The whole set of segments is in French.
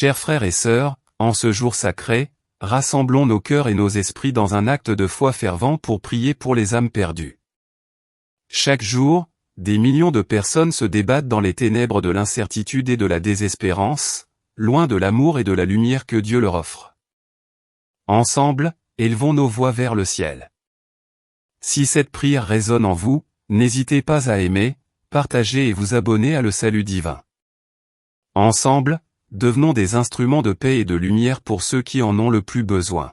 Chers frères et sœurs, en ce jour sacré, rassemblons nos cœurs et nos esprits dans un acte de foi fervent pour prier pour les âmes perdues. Chaque jour, des millions de personnes se débattent dans les ténèbres de l'incertitude et de la désespérance, loin de l'amour et de la lumière que Dieu leur offre. Ensemble, élevons nos voix vers le ciel. Si cette prière résonne en vous, n'hésitez pas à aimer, partager et vous abonner à Le Salut Divin. Ensemble, devenons des instruments de paix et de lumière pour ceux qui en ont le plus besoin.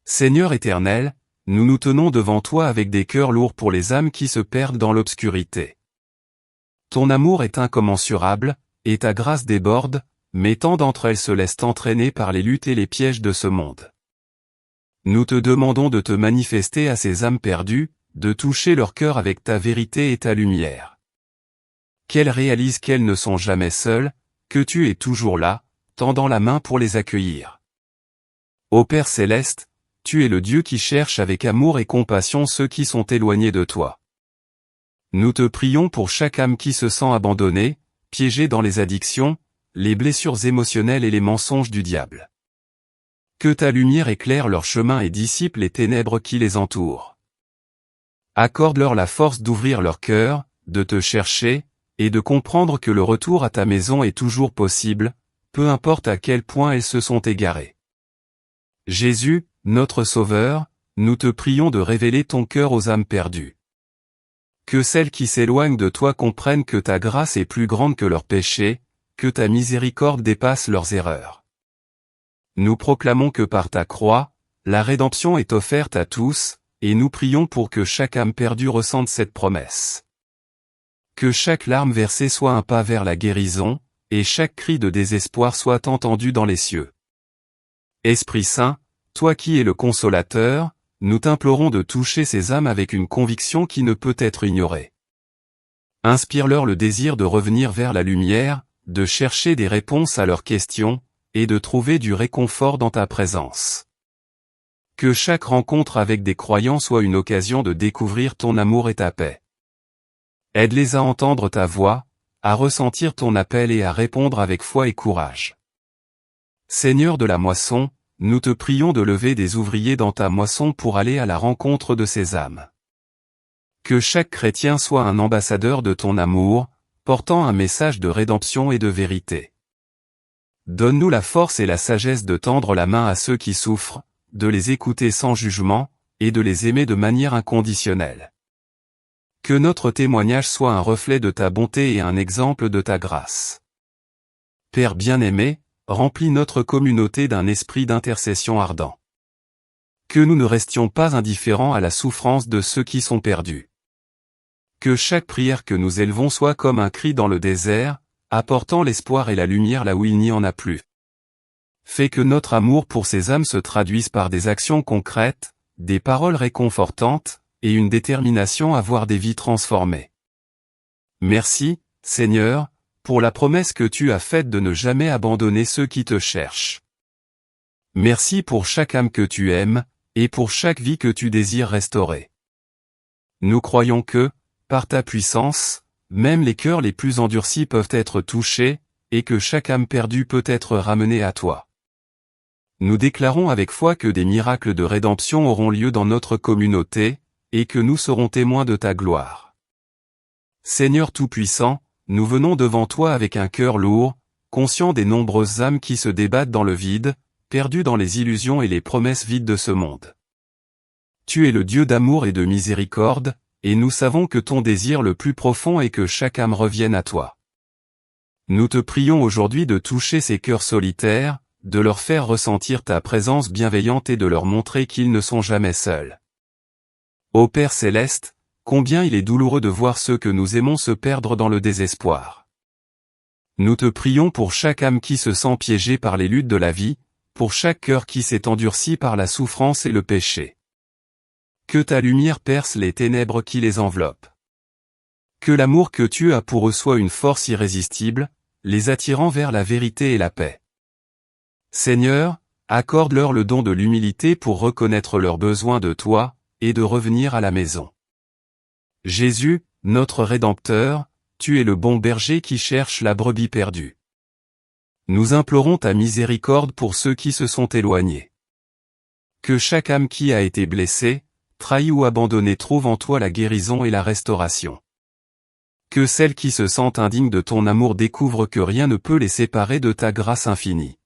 Seigneur éternel, nous nous tenons devant toi avec des cœurs lourds pour les âmes qui se perdent dans l'obscurité. Ton amour est incommensurable, et ta grâce déborde, mais tant d'entre elles se laissent entraîner par les luttes et les pièges de ce monde. Nous te demandons de te manifester à ces âmes perdues, de toucher leur cœur avec ta vérité et ta lumière. Qu'elles réalisent qu'elles ne sont jamais seules, que tu es toujours là, tendant la main pour les accueillir. Ô Père céleste, tu es le Dieu qui cherche avec amour et compassion ceux qui sont éloignés de toi. Nous te prions pour chaque âme qui se sent abandonnée, piégée dans les addictions, les blessures émotionnelles et les mensonges du diable. Que ta lumière éclaire leur chemin et dissipe les ténèbres qui les entourent. Accorde-leur la force d'ouvrir leur cœur, de te chercher, et de comprendre que le retour à ta maison est toujours possible, peu importe à quel point elles se sont égarées. Jésus, notre Sauveur, nous te prions de révéler ton cœur aux âmes perdues. Que celles qui s'éloignent de toi comprennent que ta grâce est plus grande que leurs péchés, que ta miséricorde dépasse leurs erreurs. Nous proclamons que par ta croix, la rédemption est offerte à tous, et nous prions pour que chaque âme perdue ressente cette promesse. Que chaque larme versée soit un pas vers la guérison, et chaque cri de désespoir soit entendu dans les cieux. Esprit Saint, toi qui es le consolateur, nous t'implorons de toucher ces âmes avec une conviction qui ne peut être ignorée. Inspire-leur le désir de revenir vers la lumière, de chercher des réponses à leurs questions, et de trouver du réconfort dans ta présence. Que chaque rencontre avec des croyants soit une occasion de découvrir ton amour et ta paix. Aide-les à entendre ta voix, à ressentir ton appel et à répondre avec foi et courage. Seigneur de la moisson, nous te prions de lever des ouvriers dans ta moisson pour aller à la rencontre de ces âmes. Que chaque chrétien soit un ambassadeur de ton amour, portant un message de rédemption et de vérité. Donne-nous la force et la sagesse de tendre la main à ceux qui souffrent, de les écouter sans jugement, et de les aimer de manière inconditionnelle. Que notre témoignage soit un reflet de ta bonté et un exemple de ta grâce. Père bien-aimé, remplis notre communauté d'un esprit d'intercession ardent. Que nous ne restions pas indifférents à la souffrance de ceux qui sont perdus. Que chaque prière que nous élevons soit comme un cri dans le désert, apportant l'espoir et la lumière là où il n'y en a plus. Fais que notre amour pour ces âmes se traduise par des actions concrètes, des paroles réconfortantes, et une détermination à voir des vies transformées. Merci, Seigneur, pour la promesse que tu as faite de ne jamais abandonner ceux qui te cherchent. Merci pour chaque âme que tu aimes, et pour chaque vie que tu désires restaurer. Nous croyons que, par ta puissance, même les cœurs les plus endurcis peuvent être touchés, et que chaque âme perdue peut être ramenée à toi. Nous déclarons avec foi que des miracles de rédemption auront lieu dans notre communauté, et que nous serons témoins de ta gloire. Seigneur Tout-Puissant, nous venons devant toi avec un cœur lourd, conscient des nombreuses âmes qui se débattent dans le vide, perdues dans les illusions et les promesses vides de ce monde. Tu es le Dieu d'amour et de miséricorde, et nous savons que ton désir le plus profond est que chaque âme revienne à toi. Nous te prions aujourd'hui de toucher ces cœurs solitaires, de leur faire ressentir ta présence bienveillante et de leur montrer qu'ils ne sont jamais seuls. Ô Père céleste, combien il est douloureux de voir ceux que nous aimons se perdre dans le désespoir. Nous te prions pour chaque âme qui se sent piégée par les luttes de la vie, pour chaque cœur qui s'est endurci par la souffrance et le péché. Que ta lumière perce les ténèbres qui les enveloppent. Que l'amour que tu as pour eux soit une force irrésistible, les attirant vers la vérité et la paix. Seigneur, accorde-leur le don de l'humilité pour reconnaître leurs besoins de toi, et de revenir à la maison. Jésus, notre Rédempteur, tu es le bon berger qui cherche la brebis perdue. Nous implorons ta miséricorde pour ceux qui se sont éloignés. Que chaque âme qui a été blessée, trahie ou abandonnée trouve en toi la guérison et la restauration. Que celles qui se sentent indignes de ton amour découvrent que rien ne peut les séparer de ta grâce infinie.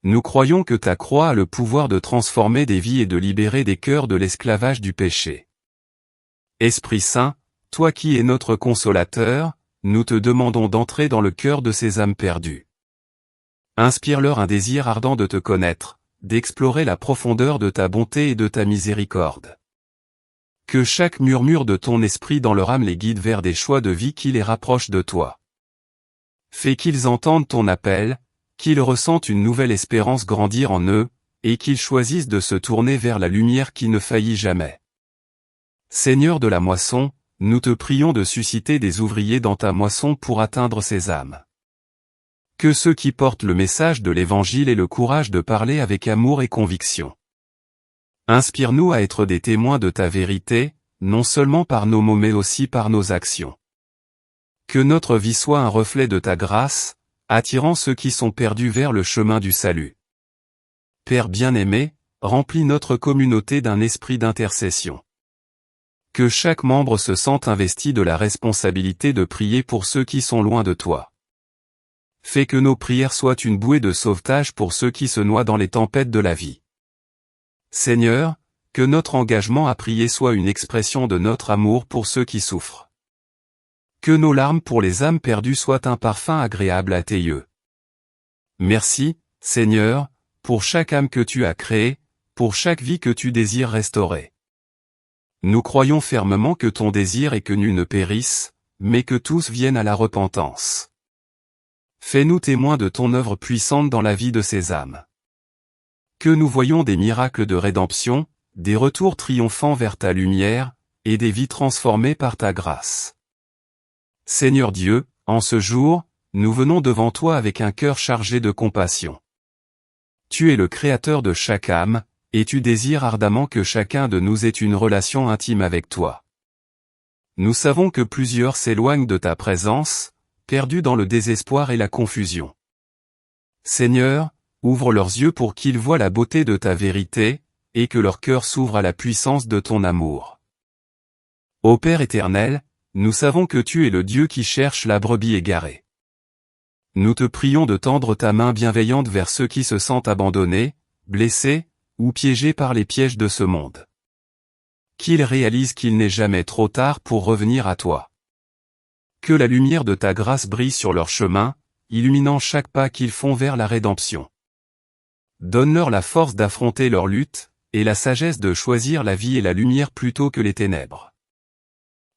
Nous croyons que ta croix a le pouvoir de transformer des vies et de libérer des cœurs de l'esclavage du péché. Esprit Saint, toi qui es notre consolateur, nous te demandons d'entrer dans le cœur de ces âmes perdues. Inspire-leur un désir ardent de te connaître, d'explorer la profondeur de ta bonté et de ta miséricorde. Que chaque murmure de ton esprit dans leur âme les guide vers des choix de vie qui les rapprochent de toi. Fais qu'ils entendent ton appel, qu'ils ressentent une nouvelle espérance grandir en eux, et qu'ils choisissent de se tourner vers la lumière qui ne faillit jamais. Seigneur de la moisson, nous te prions de susciter des ouvriers dans ta moisson pour atteindre ces âmes. Que ceux qui portent le message de l'Évangile aient le courage de parler avec amour et conviction. Inspire-nous à être des témoins de ta vérité, non seulement par nos mots mais aussi par nos actions. Que notre vie soit un reflet de ta grâce, attirant ceux qui sont perdus vers le chemin du salut. Père bien-aimé, remplis notre communauté d'un esprit d'intercession. Que chaque membre se sente investi de la responsabilité de prier pour ceux qui sont loin de toi. Fais que nos prières soient une bouée de sauvetage pour ceux qui se noient dans les tempêtes de la vie. Seigneur, que notre engagement à prier soit une expression de notre amour pour ceux qui souffrent. Que nos larmes pour les âmes perdues soient un parfum agréable à tes yeux. Merci, Seigneur, pour chaque âme que tu as créée, pour chaque vie que tu désires restaurer. Nous croyons fermement que ton désir est que nul ne périsse, mais que tous viennent à la repentance. Fais-nous témoins de ton œuvre puissante dans la vie de ces âmes. Que nous voyions des miracles de rédemption, des retours triomphants vers ta lumière, et des vies transformées par ta grâce. Seigneur Dieu, en ce jour, nous venons devant toi avec un cœur chargé de compassion. Tu es le Créateur de chaque âme, et tu désires ardemment que chacun de nous ait une relation intime avec toi. Nous savons que plusieurs s'éloignent de ta présence, perdus dans le désespoir et la confusion. Seigneur, ouvre leurs yeux pour qu'ils voient la beauté de ta vérité, et que leur cœur s'ouvre à la puissance de ton amour. Ô Père éternel, nous savons que tu es le Dieu qui cherche la brebis égarée. Nous te prions de tendre ta main bienveillante vers ceux qui se sentent abandonnés, blessés, ou piégés par les pièges de ce monde. Qu'ils réalisent qu'il n'est jamais trop tard pour revenir à toi. Que la lumière de ta grâce brille sur leur chemin, illuminant chaque pas qu'ils font vers la rédemption. Donne-leur la force d'affronter leur lutte, et la sagesse de choisir la vie et la lumière plutôt que les ténèbres.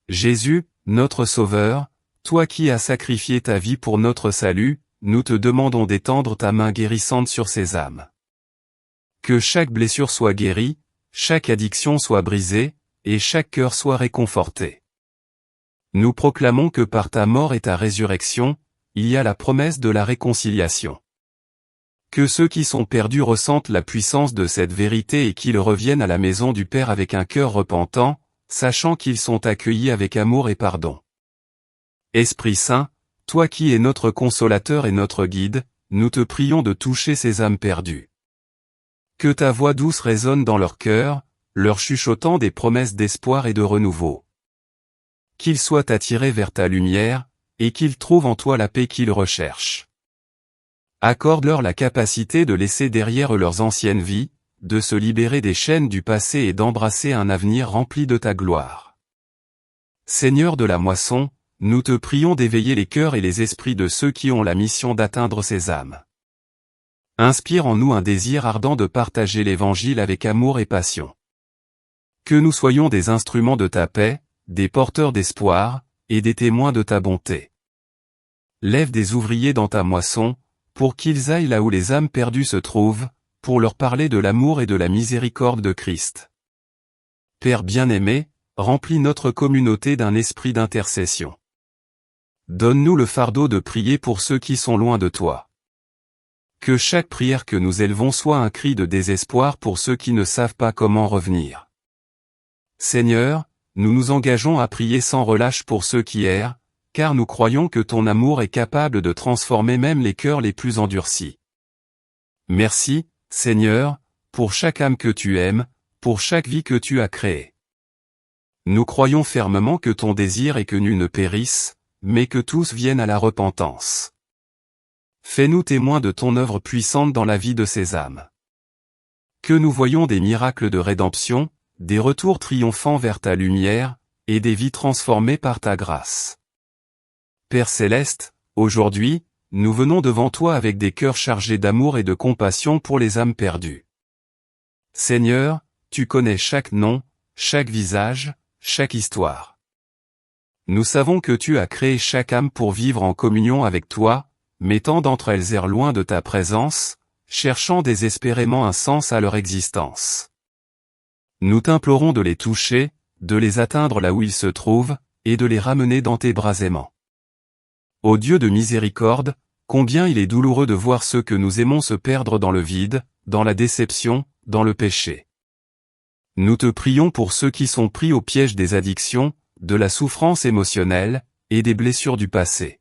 Jésus, notre Sauveur, toi qui as sacrifié ta vie pour notre salut, nous te demandons d'étendre ta main guérissante sur ces âmes. Que chaque blessure soit guérie, chaque addiction soit brisée, et chaque cœur soit réconforté. Nous proclamons que par ta mort et ta résurrection, il y a la promesse de la réconciliation. Que ceux qui sont perdus ressentent la puissance de cette vérité et qu'ils reviennent à la maison du Père avec un cœur repentant, sachant qu'ils sont accueillis avec amour et pardon. Esprit Saint, toi qui es notre consolateur et notre guide, nous te prions de toucher ces âmes perdues. Que ta voix douce résonne dans leur cœur, leur chuchotant des promesses d'espoir et de renouveau. Qu'ils soient attirés vers ta lumière, et qu'ils trouvent en toi la paix qu'ils recherchent. Accorde-leur la capacité de laisser derrière eux leurs anciennes vies, de se libérer des chaînes du passé et d'embrasser un avenir rempli de ta gloire. Seigneur de la moisson, nous te prions d'éveiller les cœurs et les esprits de ceux qui ont la mission d'atteindre ces âmes. Inspire en nous un désir ardent de partager l'Évangile avec amour et passion. Que nous soyons des instruments de ta paix, des porteurs d'espoir, et des témoins de ta bonté. Lève des ouvriers dans ta moisson, pour qu'ils aillent là où les âmes perdues se trouvent, pour leur parler de l'amour et de la miséricorde de Christ. Père bien-aimé, remplis notre communauté d'un esprit d'intercession. Donne-nous le fardeau de prier pour ceux qui sont loin de toi. Que chaque prière que nous élevons soit un cri de désespoir pour ceux qui ne savent pas comment revenir. Seigneur, nous nous engageons à prier sans relâche pour ceux qui errent, car nous croyons que ton amour est capable de transformer même les cœurs les plus endurcis. Merci, Seigneur, pour chaque âme que tu aimes, pour chaque vie que tu as créée. Nous croyons fermement que ton désir est que nul ne périsse, mais que tous viennent à la repentance. Fais-nous témoins de ton œuvre puissante dans la vie de ces âmes. Que nous voyions des miracles de rédemption, des retours triomphants vers ta lumière, et des vies transformées par ta grâce. Père céleste, aujourd'hui, nous venons devant toi avec des cœurs chargés d'amour et de compassion pour les âmes perdues. Seigneur, tu connais chaque nom, chaque visage, chaque histoire. Nous savons que tu as créé chaque âme pour vivre en communion avec toi, mettant d'entre elles errent loin de ta présence, cherchant désespérément un sens à leur existence. Nous t'implorons de les toucher, de les atteindre là où ils se trouvent, et de les ramener dans tes bras aimants. Ô Dieu de miséricorde, combien il est douloureux de voir ceux que nous aimons se perdre dans le vide, dans la déception, dans le péché. Nous te prions pour ceux qui sont pris au piège des addictions, de la souffrance émotionnelle, et des blessures du passé.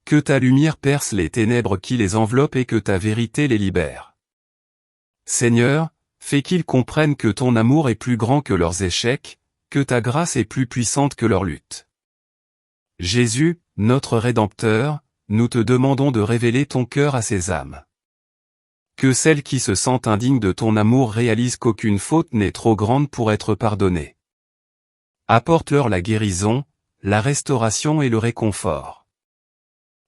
Que ta lumière perce les ténèbres qui les enveloppent et que ta vérité les libère. Seigneur, fais qu'ils comprennent que ton amour est plus grand que leurs échecs, que ta grâce est plus puissante que leurs luttes. Jésus, notre Rédempteur, nous te demandons de révéler ton cœur à ces âmes. Que celles qui se sentent indignes de ton amour réalisent qu'aucune faute n'est trop grande pour être pardonnée. Apporte-leur la guérison, la restauration et le réconfort.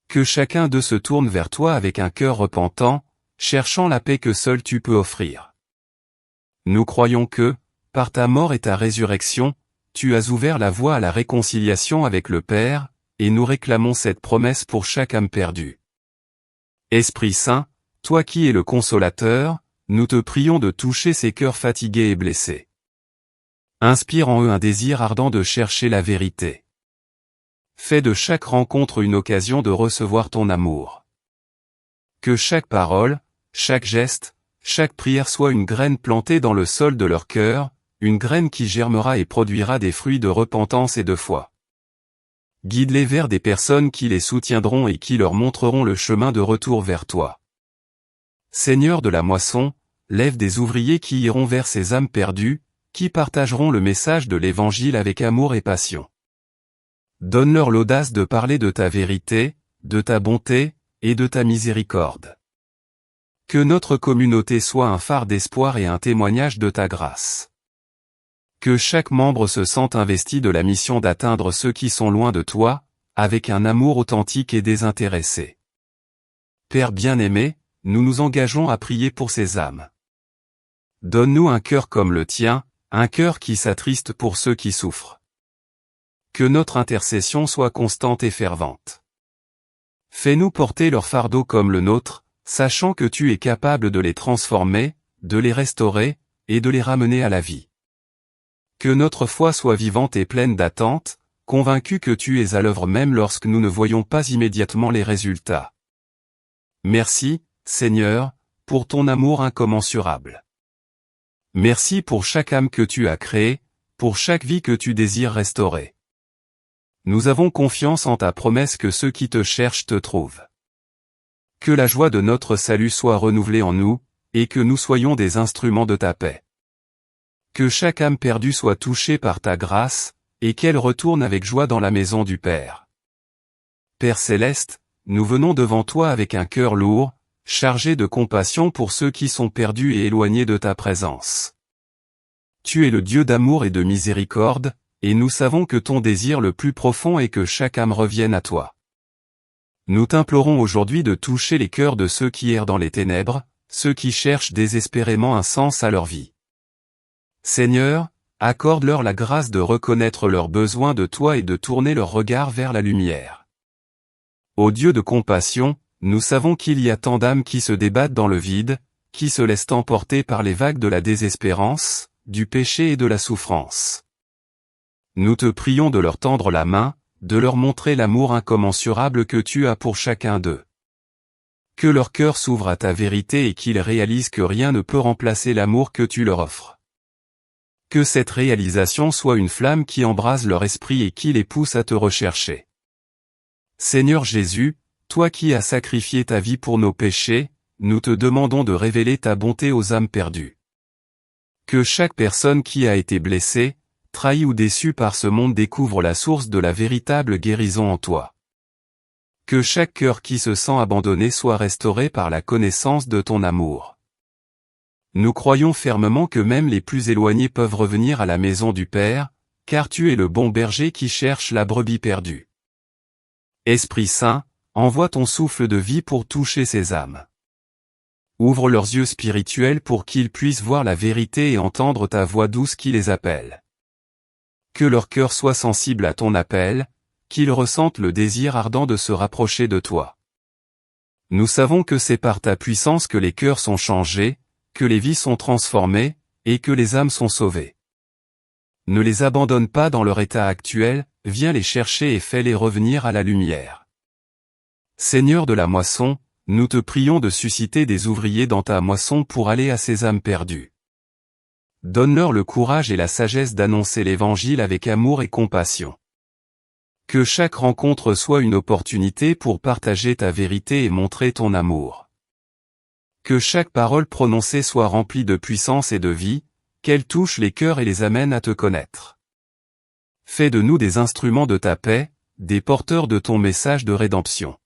Que chacun d'eux se tourne vers toi avec un cœur repentant, cherchant la paix que seul tu peux offrir. Nous croyons que, par ta mort et ta résurrection, tu as ouvert la voie à la réconciliation avec le Père, et nous réclamons cette promesse pour chaque âme perdue. Esprit Saint, toi qui es le Consolateur, nous te prions de toucher ces cœurs fatigués et blessés. Inspire en eux un désir ardent de chercher la vérité. Fais de chaque rencontre une occasion de recevoir ton amour. Que chaque parole, chaque geste, chaque prière soit une graine plantée dans le sol de leur cœur, une graine qui germera et produira des fruits de repentance et de foi. Guide-les vers des personnes qui les soutiendront et qui leur montreront le chemin de retour vers toi. Seigneur de la moisson, lève des ouvriers qui iront vers ces âmes perdues, qui partageront le message de l'Évangile avec amour et passion. Donne-leur l'audace de parler de ta vérité, de ta bonté, et de ta miséricorde. Que notre communauté soit un phare d'espoir et un témoignage de ta grâce. Que chaque membre se sente investi de la mission d'atteindre ceux qui sont loin de toi, avec un amour authentique et désintéressé. Père bien-aimé, nous nous engageons à prier pour ces âmes. Donne-nous un cœur comme le tien, un cœur qui s'attriste pour ceux qui souffrent. Que notre intercession soit constante et fervente. Fais-nous porter leur fardeau comme le nôtre, sachant que tu es capable de les transformer, de les restaurer, et de les ramener à la vie. Que notre foi soit vivante et pleine d'attente, convaincus que tu es à l'œuvre même lorsque nous ne voyons pas immédiatement les résultats. Merci, Seigneur, pour ton amour incommensurable. Merci pour chaque âme que tu as créée, pour chaque vie que tu désires restaurer. Nous avons confiance en ta promesse que ceux qui te cherchent te trouvent. Que la joie de notre salut soit renouvelée en nous, et que nous soyons des instruments de ta paix. Que chaque âme perdue soit touchée par ta grâce, et qu'elle retourne avec joie dans la maison du Père. Père céleste, nous venons devant toi avec un cœur lourd, chargé de compassion pour ceux qui sont perdus et éloignés de ta présence. Tu es le Dieu d'amour et de miséricorde, et nous savons que ton désir le plus profond est que chaque âme revienne à toi. Nous t'implorons aujourd'hui de toucher les cœurs de ceux qui errent dans les ténèbres, ceux qui cherchent désespérément un sens à leur vie. Seigneur, accorde-leur la grâce de reconnaître leurs besoins de toi et de tourner leur regard vers la lumière. Ô Dieu de compassion, nous savons qu'il y a tant d'âmes qui se débattent dans le vide, qui se laissent emporter par les vagues de la désespérance, du péché et de la souffrance. Nous te prions de leur tendre la main, de leur montrer l'amour incommensurable que tu as pour chacun d'eux. Que leur cœur s'ouvre à ta vérité et qu'ils réalisent que rien ne peut remplacer l'amour que tu leur offres. Que cette réalisation soit une flamme qui embrase leur esprit et qui les pousse à te rechercher. Seigneur Jésus, toi qui as sacrifié ta vie pour nos péchés, nous te demandons de révéler ta bonté aux âmes perdues. Que chaque personne qui a été blessée, trahie ou déçue par ce monde découvre la source de la véritable guérison en toi. Que chaque cœur qui se sent abandonné soit restauré par la connaissance de ton amour. Nous croyons fermement que même les plus éloignés peuvent revenir à la maison du Père, car tu es le bon berger qui cherche la brebis perdue. Esprit Saint, envoie ton souffle de vie pour toucher ces âmes. Ouvre leurs yeux spirituels pour qu'ils puissent voir la vérité et entendre ta voix douce qui les appelle. Que leur cœur soit sensible à ton appel, qu'ils ressentent le désir ardent de se rapprocher de toi. Nous savons que c'est par ta puissance que les cœurs sont changés, que les vies sont transformées, et que les âmes sont sauvées. Ne les abandonne pas dans leur état actuel, viens les chercher et fais-les revenir à la lumière. Seigneur de la moisson, nous te prions de susciter des ouvriers dans ta moisson pour aller à ces âmes perdues. Donne-leur le courage et la sagesse d'annoncer l'Évangile avec amour et compassion. Que chaque rencontre soit une opportunité pour partager ta vérité et montrer ton amour. Que chaque parole prononcée soit remplie de puissance et de vie, qu'elle touche les cœurs et les amène à te connaître. Fais de nous des instruments de ta paix, des porteurs de ton message de rédemption.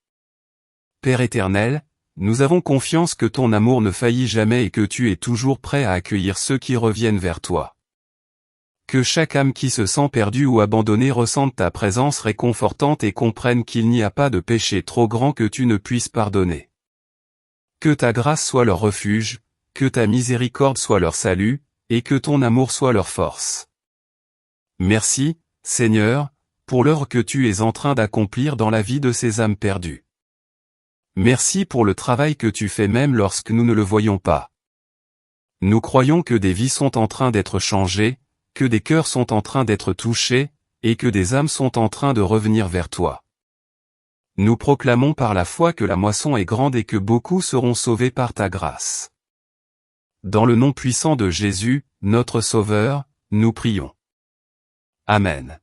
Père éternel, nous avons confiance que ton amour ne faillit jamais et que tu es toujours prêt à accueillir ceux qui reviennent vers toi. Que chaque âme qui se sent perdue ou abandonnée ressente ta présence réconfortante et comprenne qu'il n'y a pas de péché trop grand que tu ne puisses pardonner. Que ta grâce soit leur refuge, que ta miséricorde soit leur salut, et que ton amour soit leur force. Merci, Seigneur, pour l'œuvre que tu es en train d'accomplir dans la vie de ces âmes perdues. Merci pour le travail que tu fais même lorsque nous ne le voyons pas. Nous croyons que des vies sont en train d'être changées, que des cœurs sont en train d'être touchés, et que des âmes sont en train de revenir vers toi. Nous proclamons par la foi que la moisson est grande et que beaucoup seront sauvés par ta grâce. Dans le nom puissant de Jésus, notre Sauveur, nous prions. Amen.